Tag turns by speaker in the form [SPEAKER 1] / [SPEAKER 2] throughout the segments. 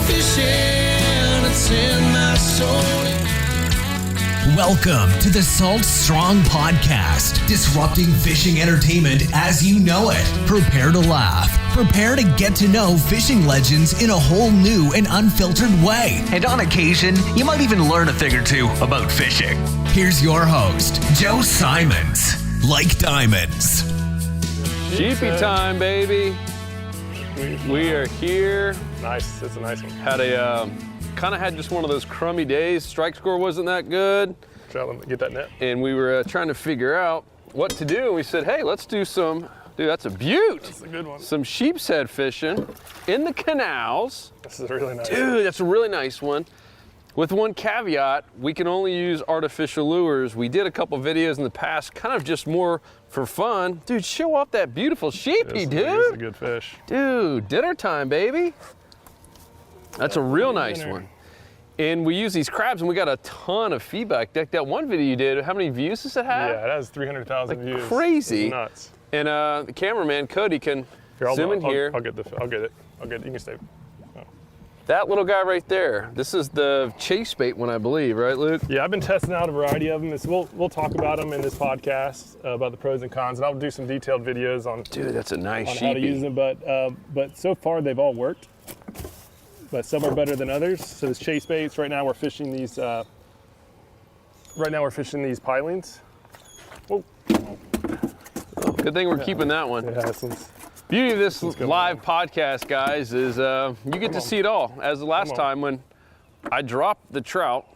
[SPEAKER 1] fishing, it's in my soul.
[SPEAKER 2] Welcome to the Salt Strong Podcast, disrupting fishing entertainment as you know it. Prepare to laugh. Prepare to get to know fishing legends in a whole new and unfiltered way. And on occasion, you might even learn a thing or two about fishing. Here's your host, Joe Simons. Like diamonds.
[SPEAKER 3] Sheepy time, baby. We are here.
[SPEAKER 4] Nice, that's a nice one.
[SPEAKER 3] Kind of had just one of those crummy days. Strike score wasn't that good.
[SPEAKER 4] Try to get that net.
[SPEAKER 3] And we were trying to figure out what to do. We said, hey, let's do some, dude, that's a beaut.
[SPEAKER 4] That's a good one.
[SPEAKER 3] Some sheepshead fishing in the canals.
[SPEAKER 4] This is a really nice one.
[SPEAKER 3] Dude, that's a really nice one. With one caveat, we can only use artificial lures. We did a couple videos in the past, kind of just more for fun. Dude, show off that beautiful sheepy, dude.
[SPEAKER 4] This is a good fish.
[SPEAKER 3] Dude, dinner time, baby. That's a real nice one. And we use these crabs, and we got a ton of feedback. That one video you did, how many views does it have?
[SPEAKER 4] Yeah, it has 300,000 views.
[SPEAKER 3] Crazy.
[SPEAKER 4] It's nuts.
[SPEAKER 3] And the cameraman, Cody, can zoom in here.
[SPEAKER 4] I'll get it. You can stay. Oh.
[SPEAKER 3] That little guy right there, this is the chase bait one, I believe, right, Luke?
[SPEAKER 4] Yeah, I've been testing out a variety of them. We'll talk about them in this podcast, about the pros and cons, and I'll do some detailed videos on,
[SPEAKER 3] dude, that's a nice
[SPEAKER 4] on
[SPEAKER 3] sheepy.
[SPEAKER 4] how to use them. But so far, they've all worked. But some are better than others. So this chase baits, right now we're fishing these pilings. Whoa.
[SPEAKER 3] Good thing we're keeping that one.
[SPEAKER 4] Yeah,
[SPEAKER 3] Beauty of this live podcast, guys, is you get to see it all. As the last time when I dropped the trout,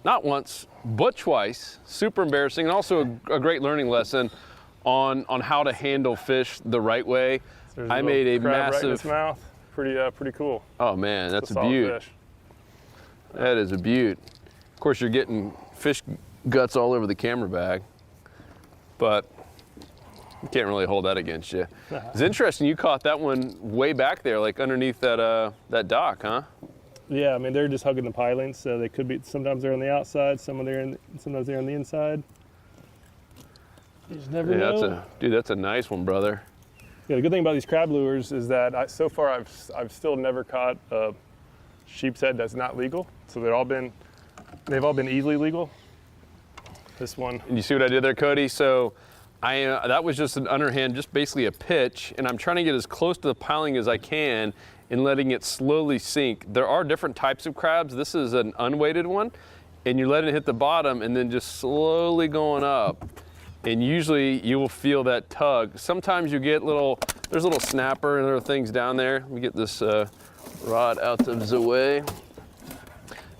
[SPEAKER 3] not once, but twice. Super embarrassing, and also a great learning lesson on how to handle fish the right way.
[SPEAKER 4] So
[SPEAKER 3] I made a
[SPEAKER 4] crab right in
[SPEAKER 3] massive
[SPEAKER 4] its mouth. Pretty cool.
[SPEAKER 3] Oh man, that's
[SPEAKER 4] It's
[SPEAKER 3] a
[SPEAKER 4] solid
[SPEAKER 3] beaut.
[SPEAKER 4] fish.
[SPEAKER 3] That is a beaut. Of course, you're getting fish guts all over the camera bag, but you can't really hold that against you. It's interesting you caught that one way back there, like underneath that dock, huh?
[SPEAKER 4] Yeah, I mean they're just hugging the pilings, so they could be. Sometimes they're on the outside, sometimes they're on the inside. You just never know.
[SPEAKER 3] That's a nice one, brother.
[SPEAKER 4] Yeah, the good thing about these crab lures is that so far I've still never caught a sheepshead that's not legal. So they've all been easily legal. This one.
[SPEAKER 3] And you see what I did there, Cody? So that was just an underhand, just basically a pitch, and I'm trying to get as close to the piling as I can and letting it slowly sink. There are different types of crabs. This is an unweighted one, and you're letting it hit the bottom and then just slowly going up. And usually you will feel that tug. Sometimes you get there's a little snapper and other things down there. Let me get this rod out of the way.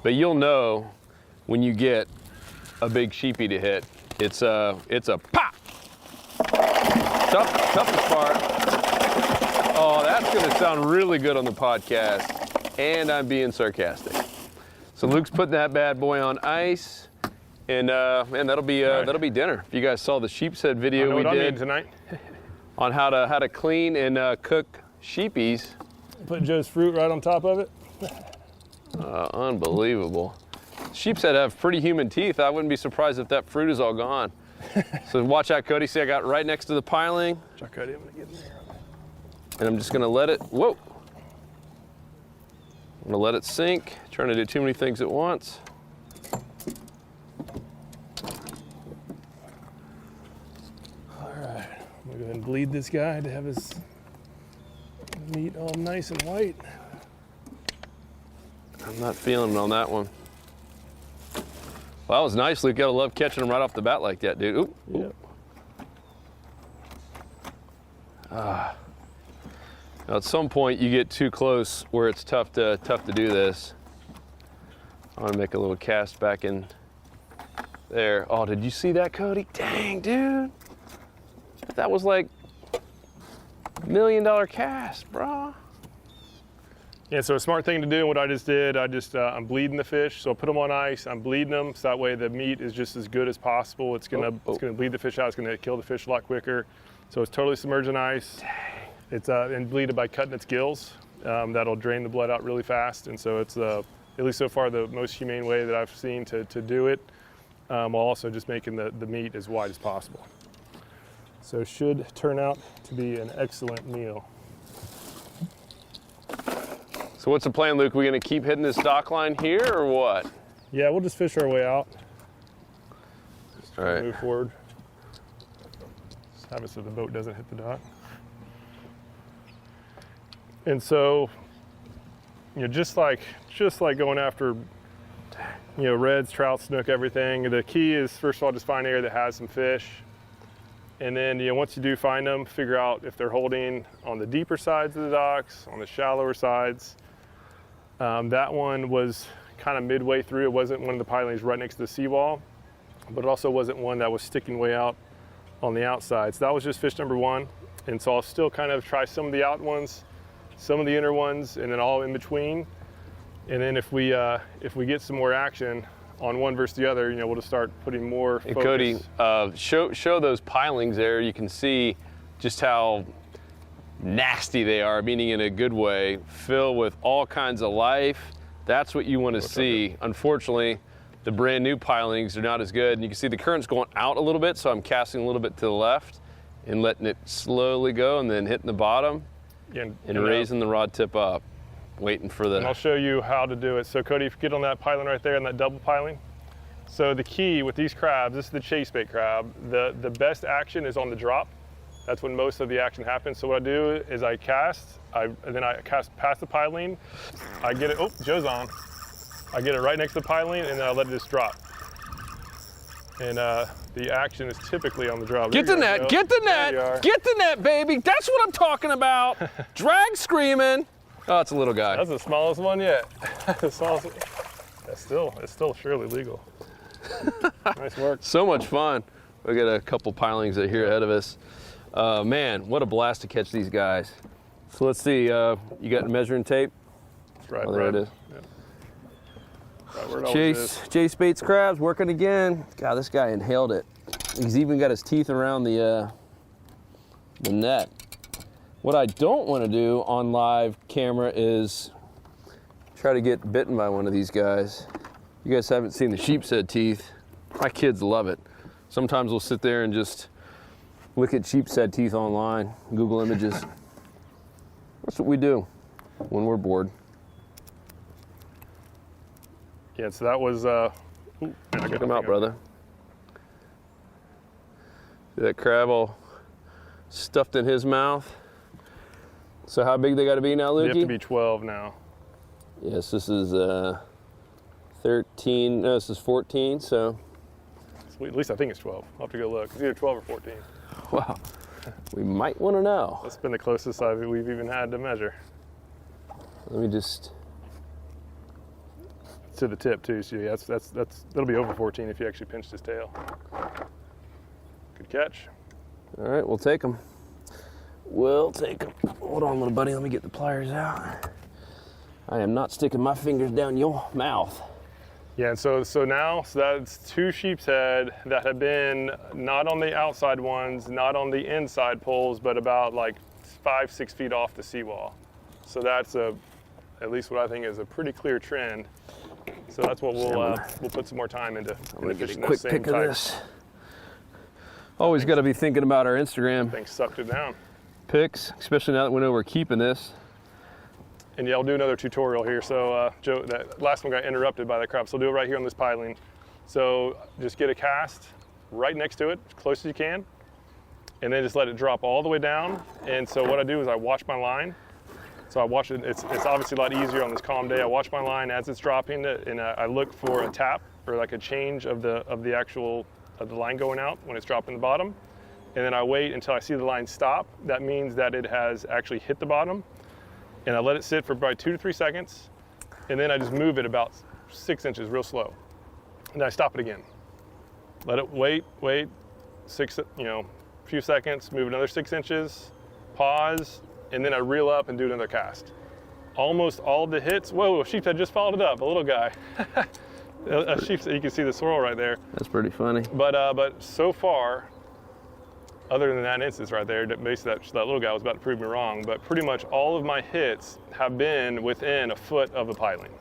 [SPEAKER 3] But you'll know when you get a big sheepy to hit. It's a pop. Toughest part. Oh, that's gonna sound really good on the podcast. And I'm being sarcastic. So Luke's putting that bad boy on ice. And man, that'll be dinner. If you guys saw the sheepshead video we did
[SPEAKER 4] tonight
[SPEAKER 3] on how to clean and cook sheepies.
[SPEAKER 4] Put Joe's fruit right on top of it.
[SPEAKER 3] Unbelievable. Sheepshead have pretty human teeth. I wouldn't be surprised if that fruit is all gone. So watch out, Cody. See, I got right next to the piling.
[SPEAKER 4] Cody, I'm gonna get in there.
[SPEAKER 3] And I'm just gonna let it. Whoa. I'm gonna let it sink. Trying to do too many things at once.
[SPEAKER 4] I'm gonna go ahead and bleed this guy to have his meat all nice and white.
[SPEAKER 3] I'm not feeling it on that one. Well, that was nice, Luke. You gotta love catching them right off the bat like that, dude. Oop.
[SPEAKER 4] Yep.
[SPEAKER 3] Now, at some point, you get too close where it's tough to do this. I want to make a little cast back in there. Oh, did you see that, Cody? Dang, dude. That was like $1 million cast, bro.
[SPEAKER 4] Yeah, so a smart thing to do, and what I just did, I'm bleeding the fish. So I'll put them on ice, I'm bleeding them, so that way the meat is just as good as possible. It's gonna bleed the fish out, it's gonna kill the fish a lot quicker. So it's totally submerged in ice.
[SPEAKER 3] Dang.
[SPEAKER 4] It's and bleed it by cutting its gills. That'll drain the blood out really fast, and so it's at least so far the most humane way that I've seen to do it, while also just making the meat as wide as possible. So should turn out to be an excellent meal.
[SPEAKER 3] So what's the plan, Luke? We gonna keep hitting this dock line here or what?
[SPEAKER 4] Yeah, we'll just fish our way out.
[SPEAKER 3] All right.
[SPEAKER 4] Move forward. Just have it so the boat doesn't hit the dock. And so, just like going after, reds, trout, snook, everything. The key is, first of all, just find an area that has some fish. And then, once you do find them, figure out if they're holding on the deeper sides of the docks, on the shallower sides. That one was kind of midway through. It wasn't one of the pilings right next to the seawall, but it also wasn't one that was sticking way out on the outside. So that was just fish number one. And so I'll still kind of try some of the out ones, some of the inner ones, and then all in between. And then if we get some more action on one versus the other, we'll just start putting more focus.
[SPEAKER 3] Hey, Cody, show those pilings there. You can see just how nasty they are, meaning in a good way, filled with all kinds of life. That's what you want to see. Unfortunately, the brand new pilings are not as good. And you can see the current's going out a little bit, so I'm casting a little bit to the left and letting it slowly go and then hitting the bottom and raising the rod tip up. Waiting for the...
[SPEAKER 4] And I'll show you how to do it. So Cody, if you get on that piling right there, on that double piling. So the key with these crabs, this is the chase bait crab, the best action is on the drop. That's when most of the action happens. So what I do is I cast, and then I cast past the piling. I get it, oh, Joe's on. I get it right next to the piling, and then I let it just drop. And the action is typically on the drop.
[SPEAKER 3] Get the net, get the net, get the net, baby. That's what I'm talking about. Drag screaming. Oh, it's a little guy.
[SPEAKER 4] That's the smallest one yet. The smallest. It's still surely legal. Nice work.
[SPEAKER 3] So much fun. We got a couple pilings that are here ahead of us. Man, what a blast to catch these guys. So let's see. You got measuring tape?
[SPEAKER 4] Right.
[SPEAKER 3] Oh, there it is.
[SPEAKER 4] Yeah. Right where it always is.
[SPEAKER 3] Chase Baits crabs working again. God, this guy inhaled it. He's even got his teeth around the net. What I don't want to do on live camera is try to get bitten by one of these guys. You guys haven't seen the sheepshead teeth. My kids love it. Sometimes we'll sit there and just look at sheepshead teeth online, Google images. That's what we do when we're bored.
[SPEAKER 4] Yeah, so that was,
[SPEAKER 3] Check him out, brother. See that crab all stuffed in his mouth? So how big they got to be now, Lukey?
[SPEAKER 4] They have to be 12 now.
[SPEAKER 3] Yes, this is 13, no, this is 14, so.
[SPEAKER 4] Sweet. At least I think it's 12. I'll have to go look. It's either 12 or 14.
[SPEAKER 3] Wow, we might want to know.
[SPEAKER 4] That's been the closest we've even had to measure.
[SPEAKER 3] Let me just.
[SPEAKER 4] To the tip too, so yeah, that'll be over 14 if you actually pinched his tail. Good catch.
[SPEAKER 3] All right, we'll take them. We'll take them. Hold on, little buddy, let me get the pliers out. I am not sticking my fingers down your mouth.
[SPEAKER 4] Yeah, and so that's two sheepshead that have been not on the outside ones, not on the inside poles, but about like 5-6 feet off the seawall. So that's at least what I think is a pretty clear trend. So that's what we'll put some more time into.
[SPEAKER 3] I'm gonna get a quick pick of this. Always got to be thinking about our Instagram.
[SPEAKER 4] Things sucked it down.
[SPEAKER 3] Pics, especially now that we know we're keeping this.
[SPEAKER 4] And yeah, I'll do another tutorial here. So Joe, that last one got interrupted by the crab, so I'll do it right here on this piling. So just get a cast right next to it, as close as you can, and then just let it drop all the way down. And so what I do is I watch my line. So I watch it, it's obviously a lot easier on this calm day. I watch my line as it's dropping, and I look for a tap or like a change of the line going out when it's dropping the bottom. And then I wait until I see the line stop. That means that it has actually hit the bottom. And I let it sit for about 2 to 3 seconds. And then I just move it about 6 inches real slow. And then I stop it again. Let it wait, few seconds, move another 6 inches, pause, and then I reel up and do another cast. Almost all of the hits, whoa, a sheepshead just followed it up, a little guy. A sheepshead, you can see the swirl right there.
[SPEAKER 3] That's pretty funny.
[SPEAKER 4] But so far, other than that instance right there, basically that little guy was about to prove me wrong, but pretty much all of my hits have been within a foot of the piling.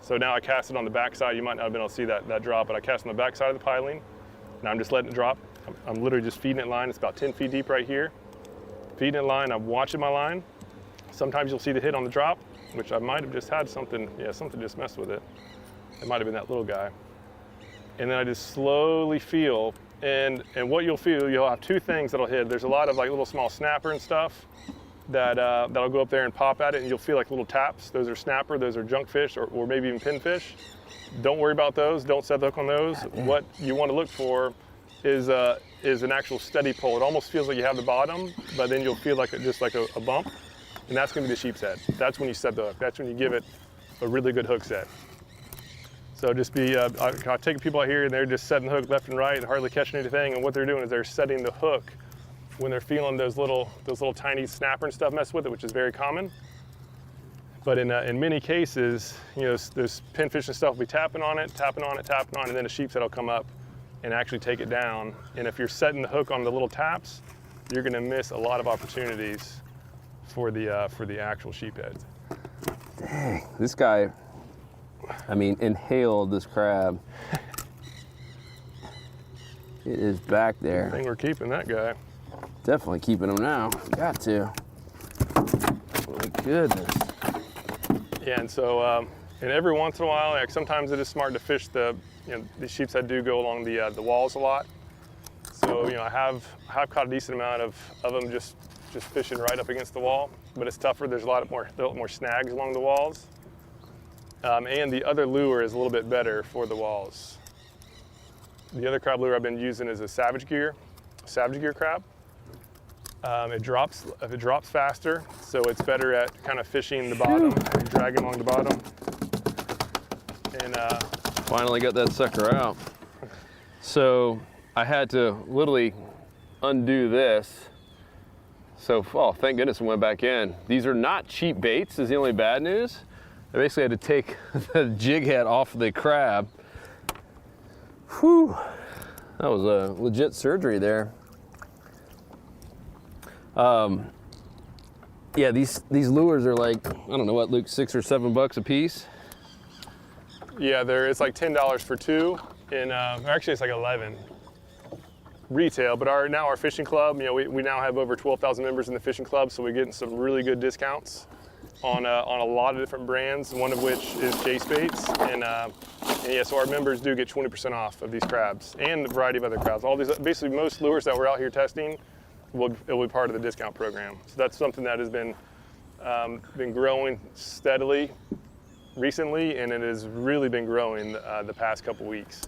[SPEAKER 4] So now I cast it on the backside. You might not have been able to see that drop, but I cast on the backside of the piling, and I'm just letting it drop. I'm literally just feeding it line. It's about 10 feet deep right here. Feeding it line, I'm watching my line. Sometimes you'll see the hit on the drop, which I might have just had something just messed with it. It might have been that little guy. And then I just slowly feel, and what you'll feel, you'll have two things that'll hit. There's a lot of like little small snapper and stuff that'll go up there and pop at it, and you'll feel like little taps. Those are snapper, those are junk fish, or maybe even pinfish. Don't worry about those. Don't set the hook on those. What you want to look for is an actual steady pull. It almost feels like you have the bottom, but then you'll feel like just like a bump, and that's going to be the sheep's head. That's when you set the hook. That's when you give it a really good hook set. So just be, I take people out here and they're just setting the hook left and right and hardly catching anything, and what they're doing is they're setting the hook when they're feeling those little tiny snapper and stuff mess with it, which is very common. But in many cases, those pinfish and stuff will be tapping on it, and then a sheep's head will come up and actually take it down. And if you're setting the hook on the little taps, you're going to miss a lot of opportunities for the actual sheephead.
[SPEAKER 3] Dang, this guy, inhaled this crab. It is back there.
[SPEAKER 4] I think we're keeping that guy.
[SPEAKER 3] Definitely keeping him now. Got to. My goodness.
[SPEAKER 4] Yeah, and so, and every once in a while, like sometimes it is smart to fish the sheepshead do go along the walls a lot. So, I have caught a decent amount of them just fishing right up against the wall, but it's tougher. There's a lot more snags along the walls. And the other lure is a little bit better for the walls. The other crab lure I've been using is a Savage Gear crab. It drops faster, so it's better at kind of fishing the bottom, dragging along the bottom. And
[SPEAKER 3] finally got that sucker out. So I had to literally undo this. So, thank goodness it went back in. These are not cheap baits, is the only bad news. I basically had to take the jig head off the crab. Whew, that was a legit surgery there. Yeah, these lures are like, I don't know what, Luke, $6 or $7 a piece?
[SPEAKER 4] Yeah, it's like $10 for two, and actually it's like 11 retail. But our fishing club, we now have over 12,000 members in the fishing club, so we're getting some really good discounts on a lot of different brands. One of which is Chase Baits, and yeah, so our members do get 20% off of these crabs and a variety of other crabs. All these, basically, most lures that we're out here testing will be part of the discount program. So that's something that has been growing steadily recently, and it has really been growing the past couple weeks.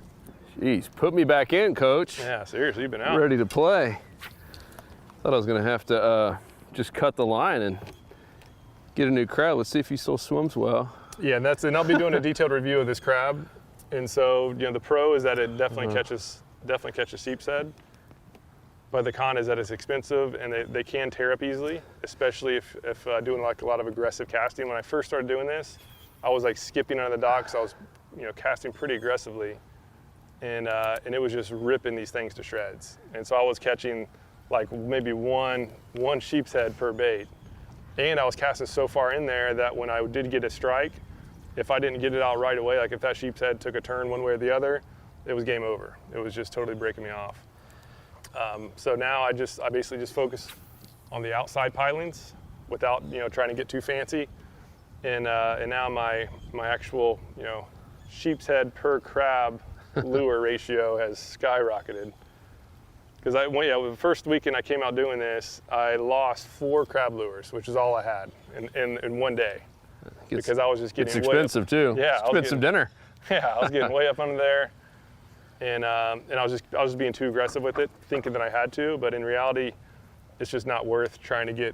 [SPEAKER 3] Jeez, put me back in, Coach.
[SPEAKER 4] Yeah, seriously, you've been out.
[SPEAKER 3] Ready to play. Thought I was gonna have to just cut the line and get a new crab. Let's see if he still swims well.
[SPEAKER 4] Yeah, and I'll be doing a detailed review of this crab. And so, the pro is that it definitely catches sheepshead. But the con is that it's expensive, and they can tear up easily, especially if doing like a lot of aggressive casting. When I first started doing this, I was like skipping under the docks. I was, casting pretty aggressively, and it was just ripping these things to shreds. And so I was catching like maybe one sheepshead per bait, and I was casting so far in there that when I did get a strike, if I didn't get it out right away, like if that sheepshead took a turn one way or the other, it was game over. It was just totally breaking me off. So now I basically just focus on the outside pilings without trying to get too fancy, and now my actual sheepshead per crab lure ratio has skyrocketed. Because the first weekend I came out doing this, I lost 4 crab lures, which is all I had in one day. Because I was just getting
[SPEAKER 3] it's expensive too.
[SPEAKER 4] Yeah,
[SPEAKER 3] expensive dinner.
[SPEAKER 4] Yeah, I was getting way up under there. And I was just being too aggressive with it, thinking that I had to, but in reality, it's just not worth trying to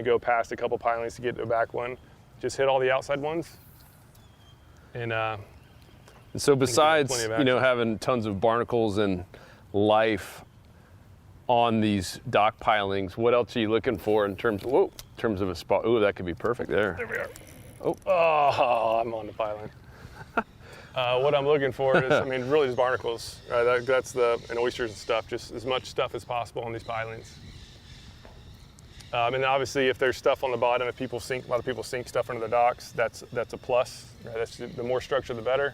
[SPEAKER 4] go past a couple pilings to get to the back one. Just hit all the outside ones. And
[SPEAKER 3] so besides having tons of barnacles and life on these dock pilings, what else are you looking for in terms of a spot? Ooh, that could be perfect there.
[SPEAKER 4] There we are. Oh, I'm on the piling. What I'm looking for is, really just barnacles. Right? And oysters and stuff, just as much stuff as possible on these pilings. And obviously, if there's stuff on the bottom, a lot of people sink stuff under the docks, that's a plus. Right? The more structure, the better.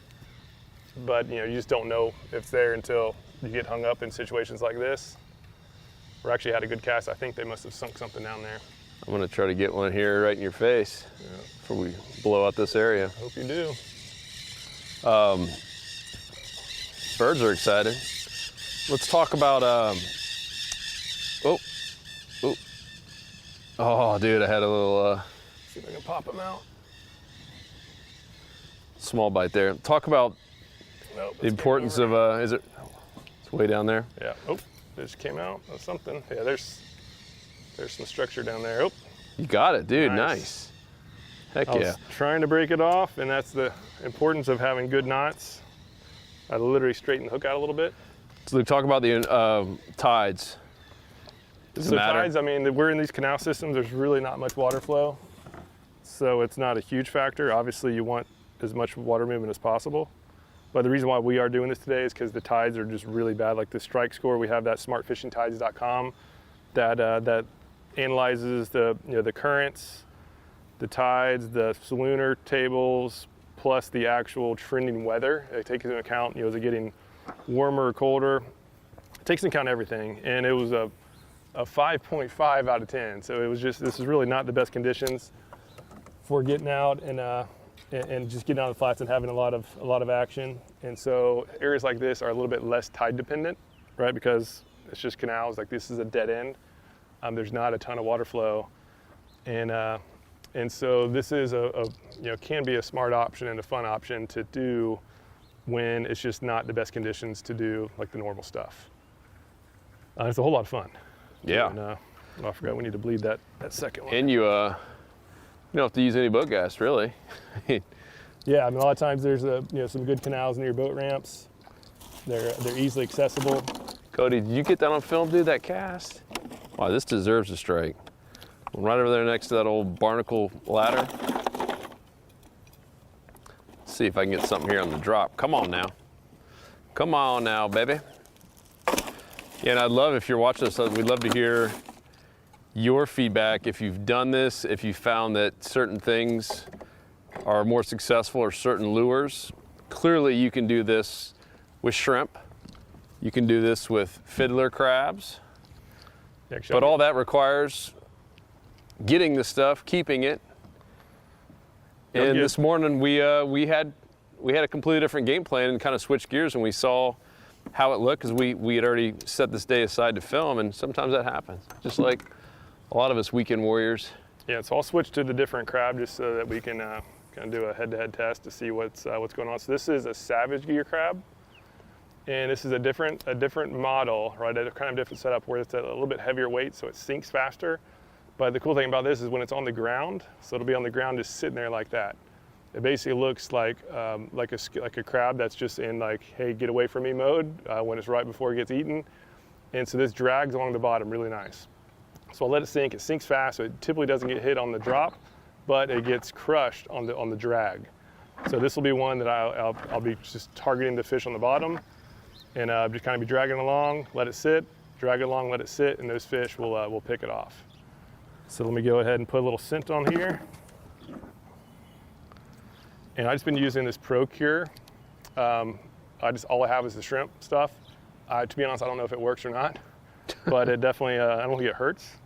[SPEAKER 4] But you just don't know if it's there until you get hung up in situations like this. We actually had a good cast. I think they must have sunk something down there.
[SPEAKER 3] I'm gonna try to get one here right in your face before we blow out this area.
[SPEAKER 4] Hope you do.
[SPEAKER 3] Birds are excited. Let's talk about, oh, dude, I had a little,
[SPEAKER 4] See if I can pop them out.
[SPEAKER 3] small bite there. Talk about
[SPEAKER 4] Nope,
[SPEAKER 3] the
[SPEAKER 4] it's
[SPEAKER 3] importance
[SPEAKER 4] game
[SPEAKER 3] of, it's way down there.
[SPEAKER 4] over. Yeah. Oh, it just came out of something. Yeah, there's some structure down there. Oh,
[SPEAKER 3] You got it, dude,
[SPEAKER 4] Nice.
[SPEAKER 3] nice. Heck
[SPEAKER 4] I
[SPEAKER 3] yeah.
[SPEAKER 4] was trying to break it off, and that's the importance of having good knots. I literally straightened the hook out a little bit.
[SPEAKER 3] So talk about the tides. Does it
[SPEAKER 4] So
[SPEAKER 3] matter?
[SPEAKER 4] tides, I mean, we're in these canal systems, there's really not much water flow. So it's not a huge factor. Obviously you want as much water movement as possible. But the reason why we are doing this today is because the tides are just really bad. Like the strike score, we have that smartfishingtides.com that analyzes the currents, the tides, the lunar tables, plus the actual trending weather. It takes into account, is it getting warmer or colder? It takes into account everything. And it was a 5.5 out of 10. So it was this is really not the best conditions for getting out and just getting out of the flats and having a lot of action. And so areas like this are a little bit less tide dependent, right? Because it's just canals, like this is a dead end. There's not a ton of water flow. And so this is can be a smart option and a fun option to do when it's just not the best conditions to do like the normal stuff. It's a whole lot of fun.
[SPEAKER 3] Yeah.
[SPEAKER 4] And, I forgot we need to bleed that second one.
[SPEAKER 3] And you don't have to use any boat gas, really.
[SPEAKER 4] Yeah, I mean a lot of times there's some good canals near boat ramps. They're easily accessible.
[SPEAKER 3] Cody, did you get that on film, dude, that cast? Wow, this deserves a strike. Right over there next to that old barnacle ladder. Let's see if I can get something here on the drop. Come on now. Come on now, baby. Yeah, and I'd love, if you're watching this, we'd love to hear your feedback. If you've done this, if you found that certain things are more successful or certain lures. Clearly you can do this with shrimp. You can do this with fiddler crabs. But all that requires getting the stuff, keeping it. And this morning we had a completely different game plan and kind of switched gears, and we saw how it looked because we had already set this day aside to film, and sometimes that happens. Just like a lot of us weekend warriors.
[SPEAKER 4] Yeah, so I'll switch to the different crab just so that we can kind of do a head-to-head test to see what's going on. So this is a savage gear crab, and this is a different model, right? A kind of different setup where it's a little bit heavier weight, so it sinks faster. But the cool thing about this is when it's on the ground, so it'll be on the ground just sitting there like that. It basically looks like a crab that's just in like, hey, get away from me mode when it's right before it gets eaten. And so this drags along the bottom really nice. So I'll let it sink. It sinks fast, so it typically doesn't get hit on the drop, but it gets crushed on the drag. So this will be one that I'll be just targeting the fish on the bottom, and just kind of be dragging along, let it sit, drag it along, let it sit, and those fish will pick it off. So let me go ahead and put a little scent on here. And I've just been using this Procure. All I have is the shrimp stuff. To be honest, I don't know if it works or not, but it definitely, I don't think it hurts.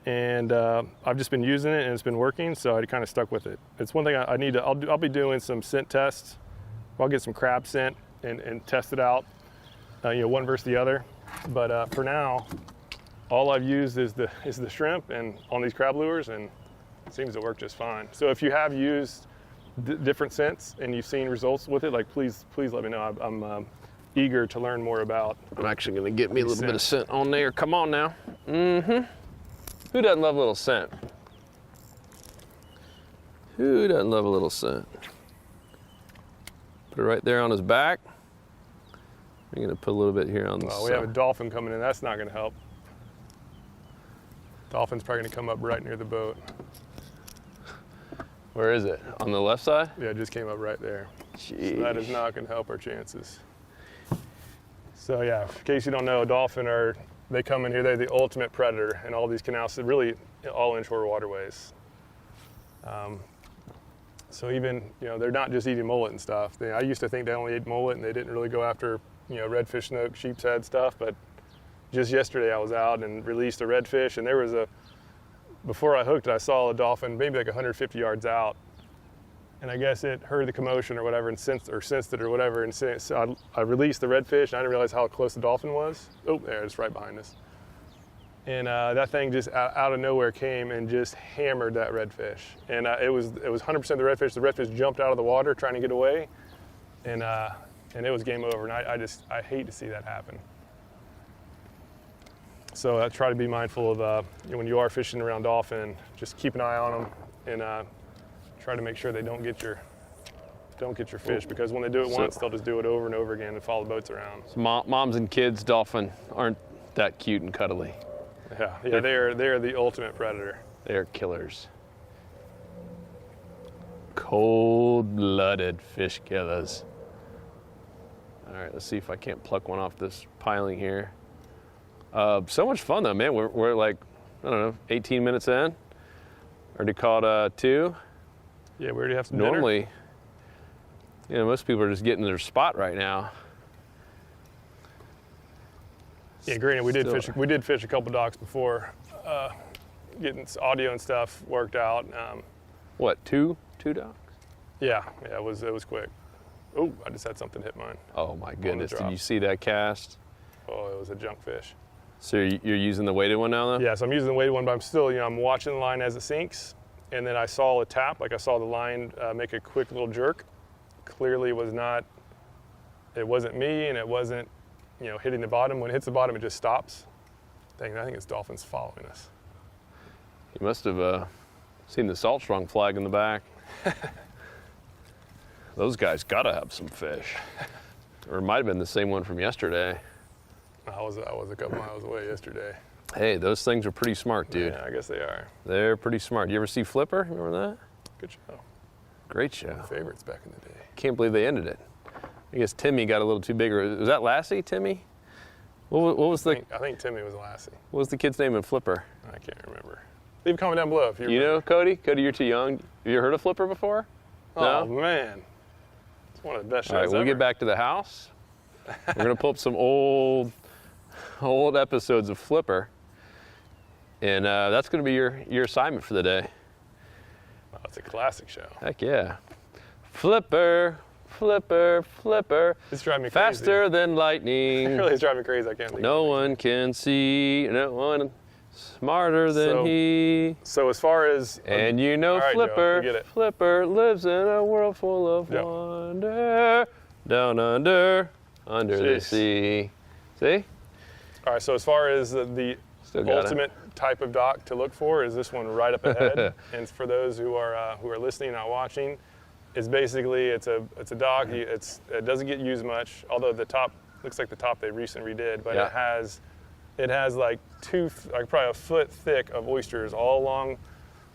[SPEAKER 4] And I've just been using it and it's been working, so I kind of stuck with it. It's one thing I need to, I'll be doing some scent tests. I'll get some crab scent and test it out, one versus the other. But for now, all I've used is the shrimp and on these crab lures, and it seems to work just fine. So if you have used different scents and you've seen results with it, like please let me know. I'm eager to learn more about.
[SPEAKER 3] I'm actually gonna get me a little bit of scent on there. Come on now. Who doesn't love a little scent? Who doesn't love a little scent? Put it right there on his back. I'm gonna put a little bit here on the
[SPEAKER 4] we have a dolphin coming in. That's not gonna help. Dolphin's probably gonna come up right near the boat.
[SPEAKER 3] Where is it? On the left side?
[SPEAKER 4] Yeah, it just came up right there.
[SPEAKER 3] Jeez.
[SPEAKER 4] So that is not gonna help our chances. So yeah, in case you don't know, dolphin they come in here, they're the ultimate predator in all these canals, really all inshore waterways. So even, they're not just eating mullet and stuff. I used to think they only ate mullet and they didn't really go after, redfish, snook, sheepshead stuff, but just yesterday I was out and released a redfish, and there was before I hooked it, I saw a dolphin maybe like 150 yards out. And I guess it heard the commotion or whatever and sensed it or whatever. And so I released the redfish, and I didn't realize how close the dolphin was. Oh, there, it's right behind us. And that thing just out of nowhere came and just hammered that redfish. And it was 100% the redfish. The redfish jumped out of the water trying to get away, and it was game over. And I hate to see that happen. So I try to be mindful of when you are fishing around dolphin, just keep an eye on them and try to make sure they don't get your fish, because when they do it once, they'll just do it over and over again and follow the boats around.
[SPEAKER 3] So moms and kids dolphin aren't that cute and cuddly.
[SPEAKER 4] Yeah, they're the ultimate predator.
[SPEAKER 3] They're killers. Cold-blooded fish killers. All right, let's see if I can't pluck one off this piling here. So much fun though, man. We're like, I don't know, 18 minutes in. Already caught 2.
[SPEAKER 4] Yeah, we already have some
[SPEAKER 3] Normally, most people are just getting their spot right now.
[SPEAKER 4] Yeah, granted, we did fish a couple docks before, getting audio and stuff worked out.
[SPEAKER 3] What, two docks?
[SPEAKER 4] Yeah, it was quick. Oh, I just had something hit mine.
[SPEAKER 3] Oh my goodness! Did you see that cast?
[SPEAKER 4] Oh, it was a junk fish.
[SPEAKER 3] So you're using the weighted one now, though?
[SPEAKER 4] Yeah, so I'm using the weighted one, but I'm still, I'm watching the line as it sinks, and then I saw a tap, like I saw the line make a quick little jerk. Clearly, it wasn't me, and it wasn't, hitting the bottom. When it hits the bottom, it just stops. I think it's dolphins following us.
[SPEAKER 3] You must have seen the salt strong flag in the back. Those guys gotta have some fish. Or it might have been the same one from yesterday.
[SPEAKER 4] I was a couple miles away yesterday.
[SPEAKER 3] Hey, those things are pretty smart, dude.
[SPEAKER 4] Yeah, I guess they are.
[SPEAKER 3] They're pretty smart. You ever see Flipper? Remember that?
[SPEAKER 4] Good show.
[SPEAKER 3] Great show.
[SPEAKER 4] My favorites back in the day.
[SPEAKER 3] Can't believe they ended it. I guess Timmy got a little too big. Was that Lassie, Timmy? What was the?
[SPEAKER 4] I think Timmy was Lassie.
[SPEAKER 3] What was the kid's name in Flipper?
[SPEAKER 4] I can't remember. Leave a comment down below if you remember.
[SPEAKER 3] know, Cody? Cody, you're too young. Have you heard of Flipper before?
[SPEAKER 4] Oh,
[SPEAKER 3] No?
[SPEAKER 4] man. It's one of the best shows
[SPEAKER 3] All right,
[SPEAKER 4] ever.
[SPEAKER 3] we'll get back to the house. We're gonna pull up some old episodes of Flipper, and that's gonna be your assignment for the day.
[SPEAKER 4] Oh, it's a classic show.
[SPEAKER 3] Heck yeah. Flipper, Flipper, Flipper.
[SPEAKER 4] It's driving me crazy.
[SPEAKER 3] Faster than lightning.
[SPEAKER 4] It really is driving me crazy. I can't leave.
[SPEAKER 3] No one can see. No one smarter than he.
[SPEAKER 4] So as far as
[SPEAKER 3] And
[SPEAKER 4] all right, Joe,
[SPEAKER 3] Flipper,
[SPEAKER 4] forget it.
[SPEAKER 3] Flipper lives in a world full of
[SPEAKER 4] Yep.
[SPEAKER 3] wonder. Down under the
[SPEAKER 4] Jeez.
[SPEAKER 3] sea. See?
[SPEAKER 4] All right, so as far as the
[SPEAKER 3] Still got it.
[SPEAKER 4] ultimate type of dock to look for is this one right up ahead. And for those who are listening, not watching, it's basically it's a dock. It doesn't get used much, although the top looks like the top they recently redid, but
[SPEAKER 3] Yeah.
[SPEAKER 4] it has like probably a foot thick of oysters all along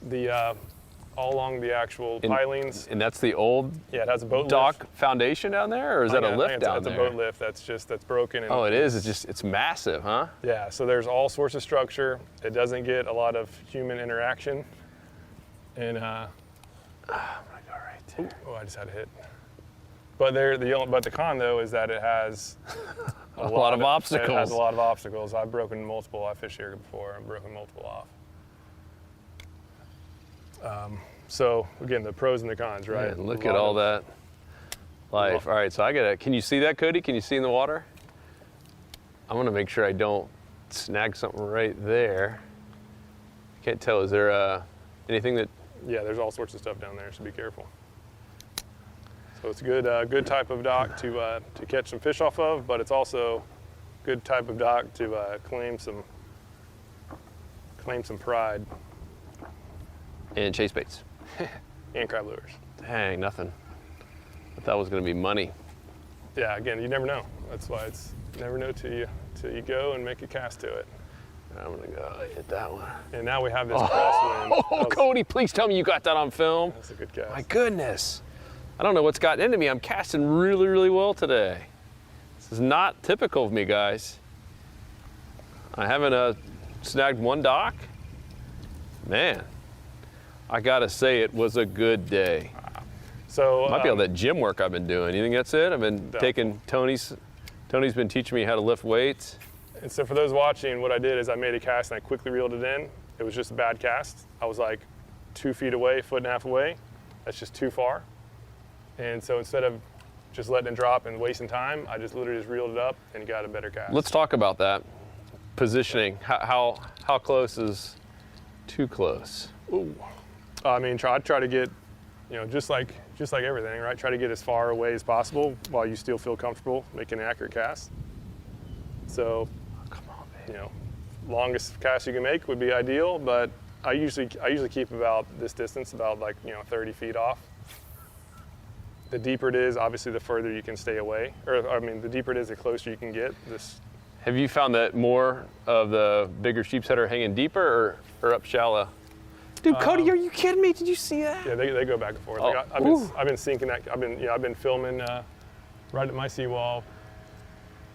[SPEAKER 4] the actual pilings.
[SPEAKER 3] And that's the old
[SPEAKER 4] Yeah, it has a boat
[SPEAKER 3] dock
[SPEAKER 4] lift.
[SPEAKER 3] foundation down there, or is that a
[SPEAKER 4] I
[SPEAKER 3] lift
[SPEAKER 4] think
[SPEAKER 3] down
[SPEAKER 4] it's
[SPEAKER 3] there?
[SPEAKER 4] a boat lift that's broken. And,
[SPEAKER 3] Oh, it is. It's massive, huh?
[SPEAKER 4] Yeah, so there's all sorts of structure. It doesn't get a lot of human interaction. And
[SPEAKER 3] I'm gonna go right there.
[SPEAKER 4] oh, I just had a hit. But the con though is that it has
[SPEAKER 3] A lot of
[SPEAKER 4] It has
[SPEAKER 3] obstacles.
[SPEAKER 4] a lot of obstacles. I've broken multiple. I fished here before. I've broken multiple off. So again, the pros and the cons, right?
[SPEAKER 3] Man, look
[SPEAKER 4] A
[SPEAKER 3] at
[SPEAKER 4] lot
[SPEAKER 3] all
[SPEAKER 4] of-
[SPEAKER 3] that life. All right, so can you see that, Cody? Can you see in the water? I want to make sure I don't snag something right there. Can't tell. Is there anything that?
[SPEAKER 4] Yeah, there's all sorts of stuff down there, so be careful. So it's a good type of dock to catch some fish off of, but it's also good type of dock to claim some pride
[SPEAKER 3] And chase baits.
[SPEAKER 4] and crab lures.
[SPEAKER 3] Dang, nothing. I thought it was going to be money.
[SPEAKER 4] Yeah, again, you never know. That's why it's never know till you go and make a cast to it.
[SPEAKER 3] I'm going to go hit that one.
[SPEAKER 4] And now we have this crosswind.
[SPEAKER 3] Oh, Cody, please tell me you got that on film.
[SPEAKER 4] That's a good cast.
[SPEAKER 3] My goodness. I don't know what's gotten into me. I'm casting really, really well today. This is not typical of me, guys. I haven't snagged one dock. Man, I gotta say it was a good day.
[SPEAKER 4] So
[SPEAKER 3] Might be all that gym work I've been doing. You think that's it? I've been taking Tony's been teaching me how to lift weights.
[SPEAKER 4] And so for those watching, what I did is I made a cast and I quickly reeled it in. it was just a bad cast. I was like 2 feet away, 1.5 feet away. That's just too far. And so instead of just letting it drop and wasting time, I just literally just reeled it up and got a better cast.
[SPEAKER 3] Let's talk about that. Positioning. How close is too close?
[SPEAKER 4] Ooh. I mean, I try to get, just like everything, right? Try to get as far away as possible while you still feel comfortable making an accurate cast. So,
[SPEAKER 3] Come on, man.
[SPEAKER 4] Longest cast you can make would be ideal, but I usually keep about this distance, about 30 feet off. The deeper it is, obviously, the further you can stay away. The deeper it is, the closer you can get.
[SPEAKER 3] Have you found that more of the bigger sheepshead are hanging deeper or up shallow? Dude, Cody, are you kidding me? Did you see that?
[SPEAKER 4] Yeah, they go back and forth.
[SPEAKER 3] Oh.
[SPEAKER 4] I've been sinking that. I've been filming right at my seawall.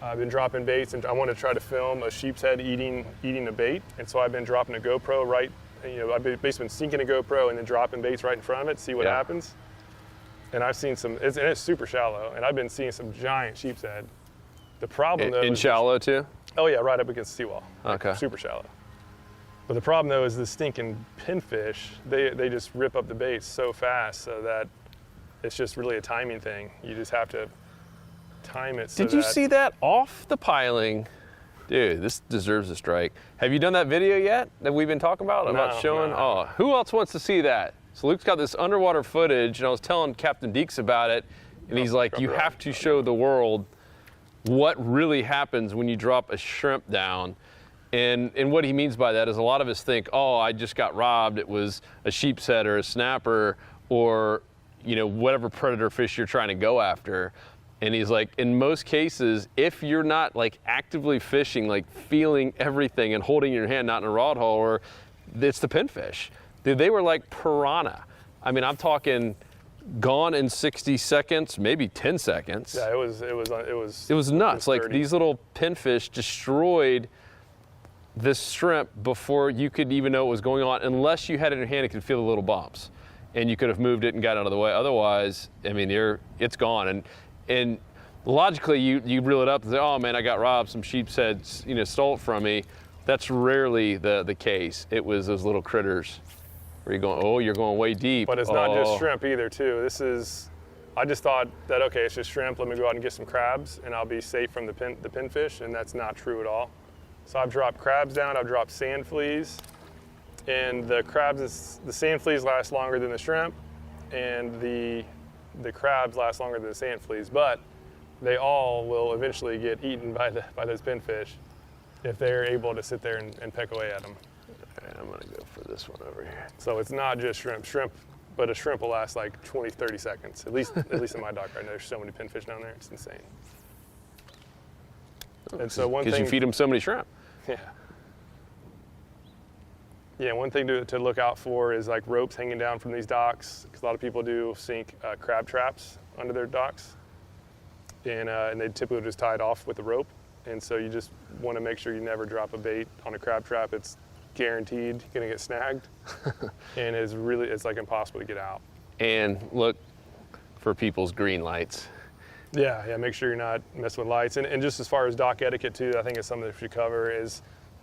[SPEAKER 4] I've been dropping baits, and I want to try to film a sheepshead eating a bait. And so I've been dropping a GoPro right. I've basically been sinking a GoPro and then dropping baits right in front of it, see what happens. And I've seen some, and it's super shallow, and I've been seeing some giant sheepshead. The problem though
[SPEAKER 3] in shallow too?
[SPEAKER 4] Oh yeah, right up against the seawall.
[SPEAKER 3] Okay.
[SPEAKER 4] Super shallow. But the problem though is the stinking pinfish, they just rip up the baits so fast so that it's just really a timing thing. You just have to time it so
[SPEAKER 3] Did you see that off the piling? Dude, this deserves a strike. Have you done that video yet that we've been talking about? About showing?
[SPEAKER 4] No.
[SPEAKER 3] Oh, who else wants to see that? So Luke's got this underwater footage, and I was telling Captain Deeks about it, and he's like, you have to show the world what really happens when you drop a shrimp down. And what he means by that is a lot of us think, oh, I just got robbed. It was a sheepshead or a snapper or, whatever predator fish you're trying to go after. And he's like, in most cases, if you're not actively fishing, feeling everything and holding your hand, not in a rod hauler, it's the pinfish. Dude, they were like piranha. I mean, I'm talking gone in 60 seconds, maybe 10 seconds.
[SPEAKER 4] Yeah, it was
[SPEAKER 3] nuts.
[SPEAKER 4] It was
[SPEAKER 3] These little pinfish destroyed this shrimp before you could even know what was going on, unless you had it in your hand and could feel the little bumps, and you could have moved it and got out of the way. Otherwise, I mean, it's gone. And logically, you reel it up and say, oh man, I got robbed. Some sheepsheads, stole it from me. That's rarely the case. It was those little critters where you're going way deep.
[SPEAKER 4] But it's not just shrimp either, too. I just thought that, okay, it's just shrimp. Let me go out and get some crabs, and I'll be safe from the pinfish, and that's not true at all. So I've dropped crabs down. I've dropped sand fleas, and the sand fleas last longer than the shrimp, and the crabs last longer than the sand fleas. But they all will eventually get eaten by those pinfish if they're able to sit there and peck away at them.
[SPEAKER 3] All right, I'm gonna go for this one over here.
[SPEAKER 4] So it's not just shrimp, but a shrimp will last 20, 30 seconds. At least in my dock right now, there's so many pinfish down there, it's insane. And so one thing,
[SPEAKER 3] because you feed them so many shrimp.
[SPEAKER 4] Yeah, one thing to look out for is ropes hanging down from these docks, because a lot of people do sink crab traps under their docks, and they typically just tie it off with a rope. And so you just want to make sure you never drop a bait on a crab trap. It's guaranteed gonna get snagged, and it's impossible to get out.
[SPEAKER 3] And look for people's green lights.
[SPEAKER 4] Yeah, make sure you're not messing with lights. And just as far as dock etiquette too, I think it's something that we should cover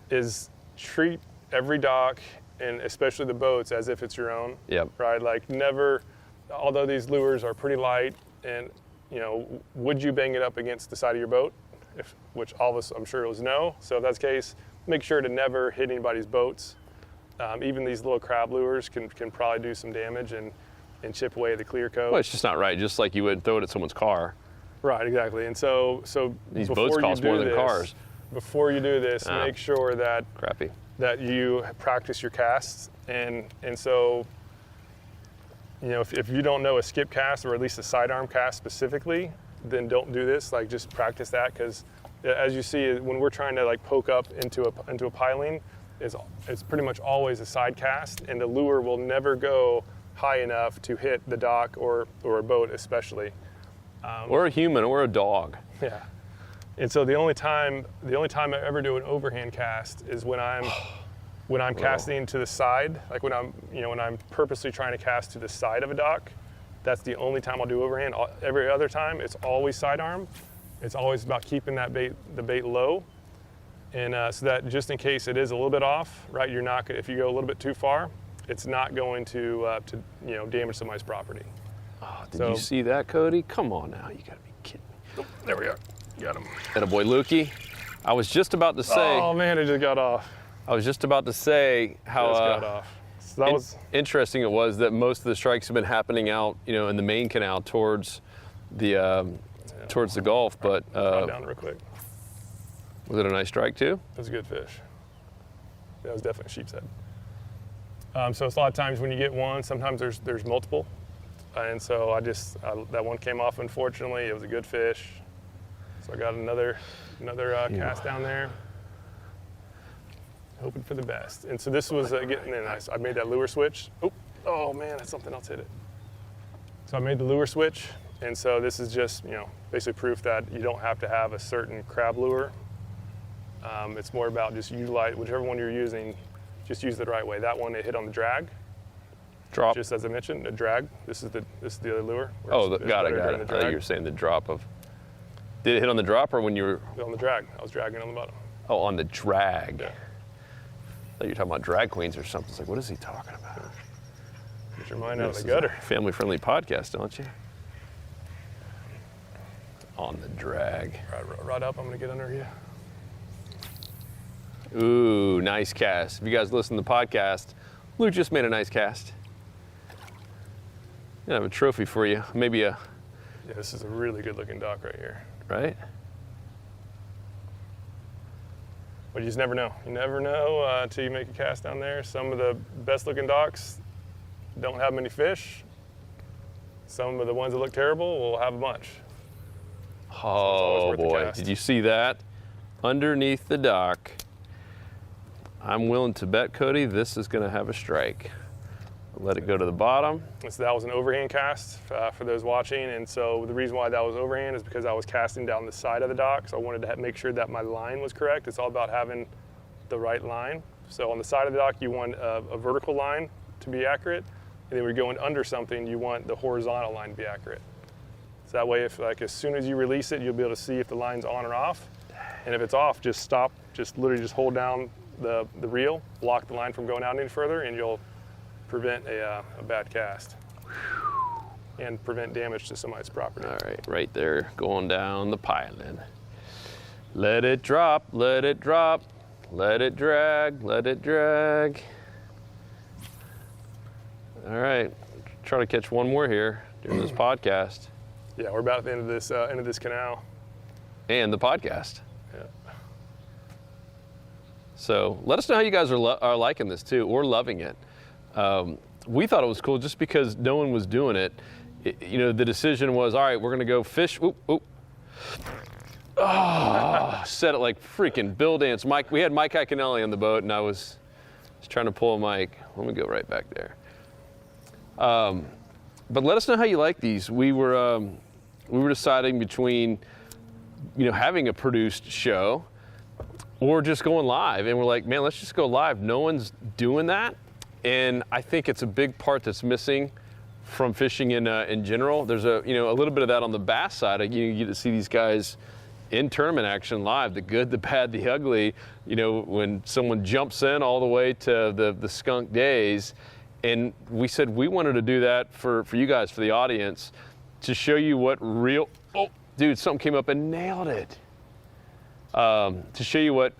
[SPEAKER 4] is treat every dock, and especially the boats, as if it's your own.
[SPEAKER 3] Yep.
[SPEAKER 4] Right? Never, although these lures are pretty light, and would you bang it up against the side of your boat? Which all of us, I'm sure, was no. So if that's the case, make sure to never hit anybody's boats. Even these little crab lures can probably do some damage and chip away at the clear coat.
[SPEAKER 3] Well, it's just not right. Just like you would throw it at someone's car.
[SPEAKER 4] Right, exactly. And so
[SPEAKER 3] these boats cost more than cars.
[SPEAKER 4] Before you do this, make sure that you practice your casts. And so, if you don't know a skip cast or at least a sidearm cast specifically, then don't do this. Just practice that, because as you see, when we're trying to poke up into a piling, it's pretty much always a side cast, and the lure will never go high enough to hit the dock or a boat especially.
[SPEAKER 3] Or a human or a dog.
[SPEAKER 4] Yeah. And so the only time I ever do an overhand cast is when I'm casting to the side, when I'm purposely trying to cast to the side of a dock. That's the only time I'll do overhand. Every other time, it's always sidearm. It's always about keeping the bait low. And so that just in case it is a little bit off, right? You're not gonna, if you go a little bit too far, it's not going to damage somebody's property.
[SPEAKER 3] Oh, did you see that, Cody? Come on now, you gotta be kidding me.
[SPEAKER 4] Oh, there we are. Got him.
[SPEAKER 3] Attaboy, Lukey. I was just about to say.
[SPEAKER 4] Oh man, it just got off.
[SPEAKER 3] I was just about to say how
[SPEAKER 4] Just got off. So that was
[SPEAKER 3] interesting. It was that most of the strikes have been happening out, in the main canal towards the Gulf. But
[SPEAKER 4] drop down real quick.
[SPEAKER 3] was it a nice strike too?
[SPEAKER 4] It was a good fish. That was definitely a sheepshead. So it's a lot of times when you get one, sometimes there's multiple, and so that one came off. Unfortunately, it was a good fish. So I got another cast down there, hoping for the best. And so this was getting in. I made that lure switch. Oh man, that's something else hit it. So I made the lure switch, and so this is just basically proof that you don't have to have a certain crab lure. It's more about just utilize whichever one you're using. Just use it the right way. That one, it hit on the drag.
[SPEAKER 3] Drop.
[SPEAKER 4] Just as I mentioned, the drag. This is the other lure.
[SPEAKER 3] Oh, got it. I thought you were saying the drop of. Did it hit on the drop or when you were?
[SPEAKER 4] On the drag. I was dragging on the bottom.
[SPEAKER 3] Oh, on the drag.
[SPEAKER 4] Yeah.
[SPEAKER 3] I thought you were talking about drag queens or something. It's like, what is he talking about?
[SPEAKER 4] Get your mind out of the gutter.
[SPEAKER 3] Family-friendly podcast, don't you? On the drag.
[SPEAKER 4] Right up. I'm gonna get under here.
[SPEAKER 3] Ooh, nice cast. If you guys listen to the podcast, Luke just made a nice cast. I have a trophy for you. Maybe
[SPEAKER 4] Yeah, this is a really good looking dock right here.
[SPEAKER 3] right?
[SPEAKER 4] But you just never know. You never know until you make a cast down there. Some of the best looking docks don't have many fish. Some of the ones that look terrible will have a bunch.
[SPEAKER 3] Oh
[SPEAKER 4] worth the
[SPEAKER 3] boy,
[SPEAKER 4] cast.
[SPEAKER 3] did you see that? Underneath the dock. I'm willing to bet, Cody, this is gonna have a strike. Let it go to the bottom.
[SPEAKER 4] So that was an overhand cast for those watching, and so the reason why that was overhand is because I was casting down the side of the dock, so I wanted to make sure that my line was correct. It's all about having the right line. So on the side of the dock, you want a vertical line to be accurate, and then when you're going under something, you want the horizontal line to be accurate. So that way, if as soon as you release it, you'll be able to see if the line's on or off, and if it's off, just stop, just literally just hold down the reel, block the line from going out any further, and you'll prevent a bad cast and prevent damage to somebody's property.
[SPEAKER 3] All right, right there, going down the piling. Let it drop, let it drop, let it drag, let it drag. All right, try to catch one more here during this podcast.
[SPEAKER 4] Yeah, we're about at the end of this canal.
[SPEAKER 3] And the podcast.
[SPEAKER 4] Yeah.
[SPEAKER 3] So let us know how you guys are liking this too, or loving it. We thought it was cool just because no one was doing it. The decision was, all right, we're gonna go fish. Oop, oop. Oh, said it like freaking Bill Dance. Mike, we had Mike Iaconelli on the boat, and I was trying to pull a mic. Let me go right back there. But let us know how you like these. We were deciding between, having a produced show or just going live, and we're like, man, let's just go live. No one's doing that, and I think it's a big part that's missing from fishing in general. There's a little bit of that on the bass side. You get to see these guys in tournament action live, the good, the bad, the ugly. When someone jumps in all the way to the skunk days, and we said we wanted to do that for you guys, for the audience, to show you what real. Oh, dude, something came up and nailed it. To show you what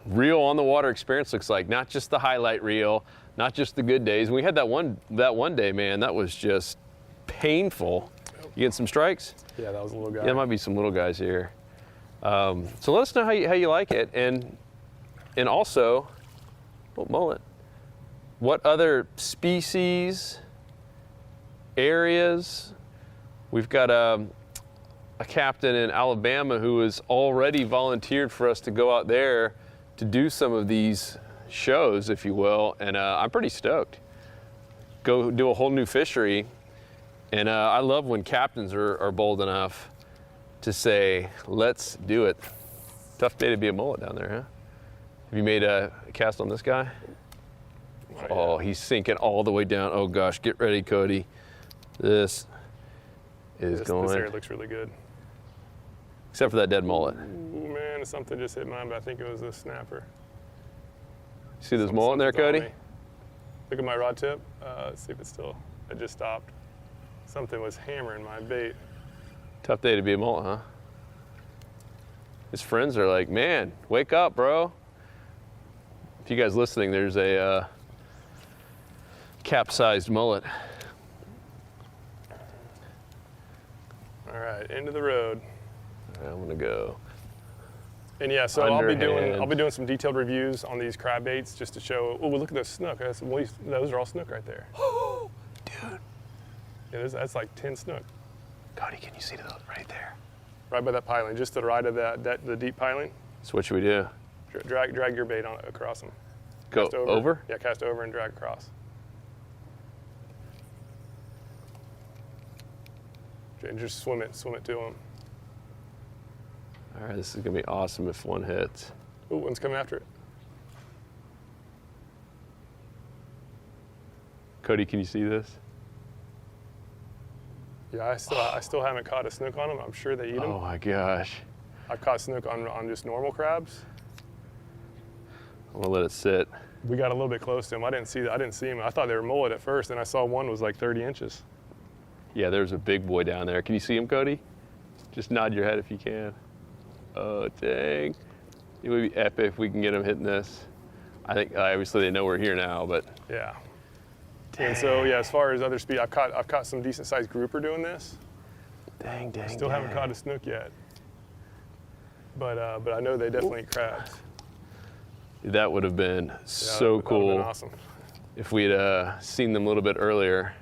[SPEAKER 3] real on the water experience looks like, not just the highlight reel, not just the good days. And we had that one day, man, that was just painful. You getting some strikes?
[SPEAKER 4] Yeah, that was a little guy.
[SPEAKER 3] Yeah, there might be some little guys here. So let us know how you like it, and also, mullet. What other species, areas? We've got a captain in Alabama who has already volunteered for us to go out there to do some of these shows, if you will, and I'm pretty stoked. Go do a whole new fishery, and I love when captains are bold enough to say, let's do it. Tough day to be a mullet down there, huh? Have you made a cast on this guy? Oh, he's sinking all the way down. Oh gosh, get ready, Cody. This area
[SPEAKER 4] looks really good.
[SPEAKER 3] Except for that dead mullet.
[SPEAKER 4] Ooh, man, second, something just hit mine, but I think it was a snapper.
[SPEAKER 3] See this mullet in there,
[SPEAKER 4] Something's on
[SPEAKER 3] Cody?
[SPEAKER 4] me. Look at my rod tip. Let's see if it's still, it just stopped. Something was hammering my bait.
[SPEAKER 3] Tough day to be a mullet, huh? His friends are like, man, wake up, bro. If you guys listening, there's a capsized mullet.
[SPEAKER 4] All right, end of the road.
[SPEAKER 3] All right, I'm gonna go.
[SPEAKER 4] And yeah, so I'll be
[SPEAKER 3] Underhand.
[SPEAKER 4] doing some detailed reviews on these crab baits just to show. Oh, look at those snook. Those are all snook right there.
[SPEAKER 3] Dude.
[SPEAKER 4] Yeah, that's like 10 snook.
[SPEAKER 3] Cody, can you see those right there?
[SPEAKER 4] Right by that piling, just to the right of the deep piling.
[SPEAKER 3] So what should we do?
[SPEAKER 4] Drag your bait on across them.
[SPEAKER 3] Go
[SPEAKER 4] Cast
[SPEAKER 3] over?
[SPEAKER 4] Yeah, cast over and drag across. And just swim it to them.
[SPEAKER 3] All right, this is gonna be awesome if one hits.
[SPEAKER 4] Ooh, one's coming after it.
[SPEAKER 3] Cody, can you see this?
[SPEAKER 4] Yeah, I still haven't caught a snook on them. I'm sure they eat them.
[SPEAKER 3] Oh my gosh.
[SPEAKER 4] I've caught snook on just normal crabs.
[SPEAKER 3] I'm gonna let it sit.
[SPEAKER 4] We got a little bit close to them. I didn't see them. I thought they were mullet at first, and I saw one was like 30 inches.
[SPEAKER 3] Yeah, there's a big boy down there. Can you see him, Cody? Just nod your head if you can. Oh, dang. It would be epic if we can get him hitting this. I think obviously they know we're here now, but
[SPEAKER 4] Yeah. And so yeah, as far as other speed, I've caught some decent sized grouper doing this.
[SPEAKER 3] dang.
[SPEAKER 4] Still haven't caught a snook yet. But I know they definitely eat crabs.
[SPEAKER 3] That would have been
[SPEAKER 4] Yeah,
[SPEAKER 3] so
[SPEAKER 4] that would've
[SPEAKER 3] cool
[SPEAKER 4] been awesome.
[SPEAKER 3] if we'd seen them a little bit earlier.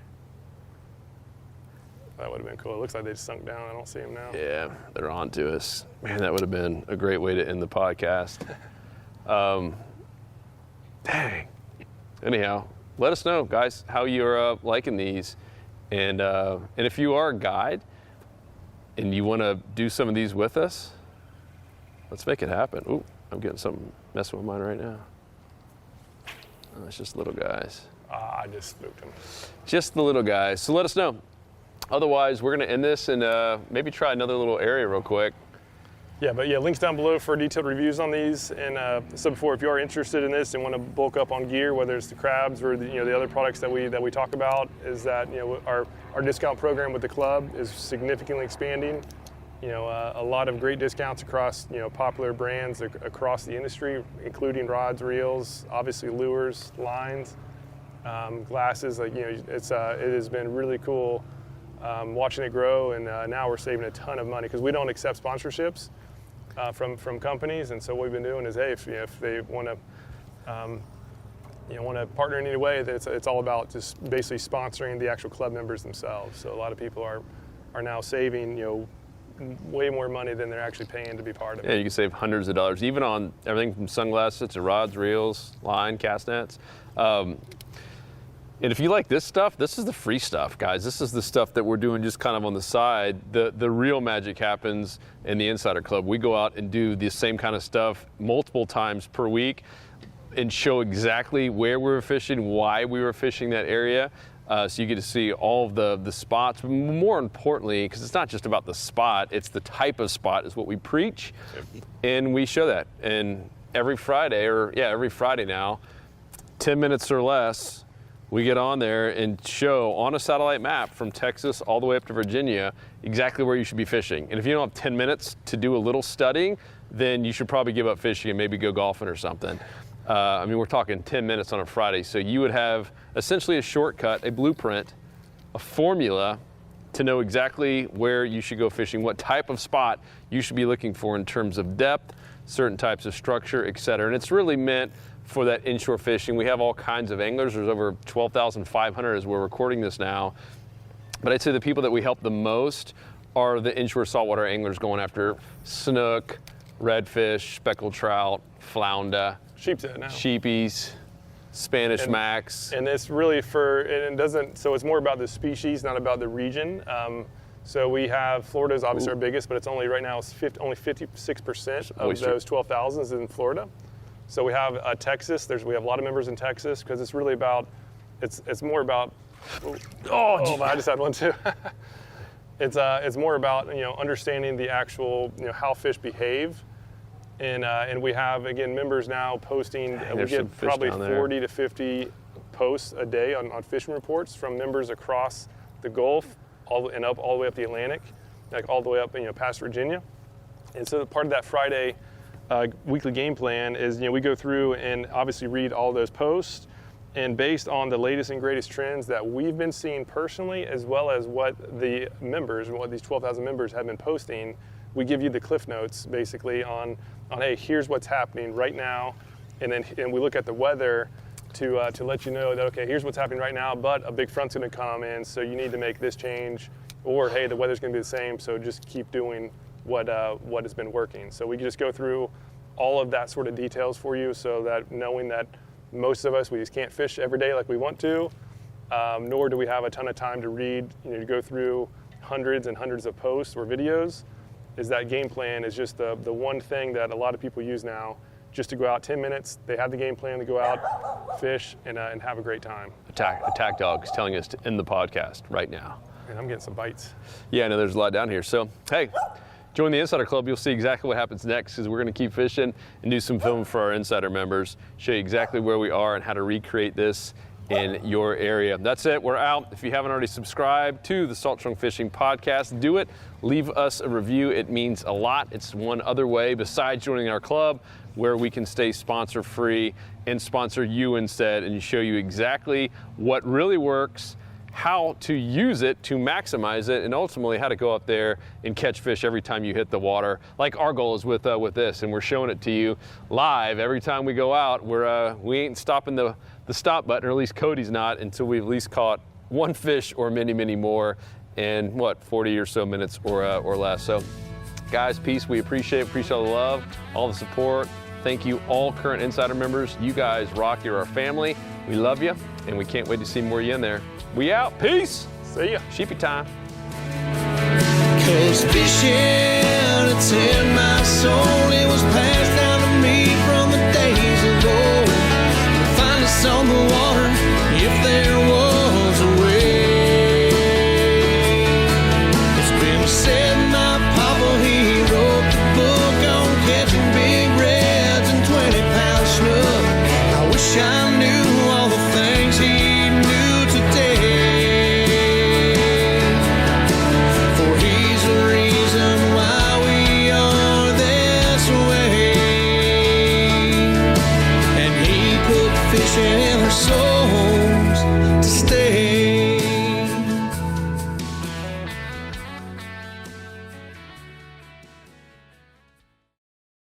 [SPEAKER 4] That would have been cool. It looks like they sunk down. I don't see them now.
[SPEAKER 3] Yeah, they're on to us. Man, that would have been a great way to end the podcast. Dang. Anyhow, let us know, guys, how you're liking these. And if you are a guide and you want to do some of these with us, let's make it happen. Ooh, I'm getting something messing with mine right now. Oh, it's just little guys.
[SPEAKER 4] I just spooked them.
[SPEAKER 3] Just the little guys. So let us know. Otherwise, we're going to end this and maybe try another little area real quick.
[SPEAKER 4] Yeah, but yeah, links down below for detailed reviews on these. And so before, if you are interested in this and want to bulk up on gear, whether it's the crabs or the other products that we talk about, is that our discount program with the club is significantly expanding. A lot of great discounts across popular brands across the industry, including rods, reels, obviously lures, lines, glasses. It has been really cool watching it grow, and now we're saving a ton of money because we don't accept sponsorships from companies. And so what we've been doing is, hey, if they want to partner in any way, it's all about just basically sponsoring the actual club members themselves. So a lot of people are now saving way more money than they're actually paying to be part of it.
[SPEAKER 3] Yeah, you can save hundreds of dollars, even on everything from sunglasses to rods, reels, line, cast nets. And if you like this stuff, this is the free stuff, guys. This is the stuff that we're doing just kind of on the side. The real magic happens in the Insider Club. We go out and do the same kind of stuff multiple times per week and show exactly where we were fishing, why we were fishing that area. So you get to see all of the spots. But more importantly, because it's not just about the spot, it's the type of spot is what we preach. And we show that. And every Friday now, 10 minutes or less, we get on there and show on a satellite map from Texas all the way up to Virginia exactly where you should be fishing. And if you don't have 10 minutes to do a little studying, then you should probably give up fishing and maybe go golfing or something. We're talking 10 minutes on a Friday. So you would have essentially a shortcut, a blueprint, a formula to know exactly where you should go fishing, what type of spot you should be looking for in terms of depth, certain types of structure, etc. And it's really meant for that inshore fishing. We have all kinds of anglers. There's over 12,500 as we're recording this now. But I'd say the people that we help the most are the inshore saltwater anglers going after snook, redfish, speckled trout, flounder,
[SPEAKER 4] Sheepshead now.
[SPEAKER 3] sheepies, Spanish max.
[SPEAKER 4] And it's really so it's more about the species, not about the region. So we have, Florida's obviously our biggest, but it's only right now, only 56% of those 12,000 is in Florida. So we have Texas. We have a lot of members in Texas because it's really about, it's more about. I just had one too. It's more about understanding the actual how fish behave, And we have, again, members now posting. We
[SPEAKER 3] there's some
[SPEAKER 4] get
[SPEAKER 3] fish
[SPEAKER 4] probably
[SPEAKER 3] down there.
[SPEAKER 4] 40 to 50 posts a day on fishing reports from members across the Gulf and up all the way up the Atlantic, like all the way up, past Virginia. And so part of that Friday weekly game plan is, we go through and obviously read all those posts, and based on the latest and greatest trends that we've been seeing personally, as well as what the members, what these 12,000 members have been posting, we give you the cliff notes basically on hey, here's what's happening right now, and we look at the weather to let you know that, okay, here's what's happening right now, but a big front's going to come in, so you need to make this change, or hey, the weather's going to be the same, so just keep doing what has been working. So we can just go through all of that sort of details for you, so that knowing that most of us, we just can't fish every day like we want to, nor do we have a ton of time to read, to go through hundreds and hundreds of posts or videos, is that game plan is just the one thing that a lot of people use now, just to go out 10 minutes, they have the game plan to go out, fish, and have a great time.
[SPEAKER 3] Attack Dog is telling us to end the podcast right now.
[SPEAKER 4] And I'm getting some bites.
[SPEAKER 3] Yeah, I know there's a lot down here. So, hey, join the Insider Club. You'll see exactly what happens next, because we're going to keep fishing and do some filming for our Insider members, show you exactly where we are and how to recreate this in your area. That's it. We're out. If you haven't already subscribed to the Salt Trunk Fishing Podcast, do it. Leave us a review. It means a lot. It's one other way besides joining our club where we can stay sponsor free and sponsor you instead, and show you exactly what really works, how to use it to maximize it, and ultimately how to go up there and catch fish every time you hit the water, like our goal is with this. And we're showing it to you live every time we go out. We ain't stopping the stop button, or at least Cody's not, until we've at least caught one fish or many, many more in 40 or so minutes or less. So guys, peace. We appreciate all the love, all the support. Thank you, all current Insider members. You guys rock. You're our family. We love you, and we can't wait to see more of you in there. We out. Peace.
[SPEAKER 4] See ya.
[SPEAKER 3] Sheepy time.
[SPEAKER 1] 'Cause fishing, it's in my soul, it was pain.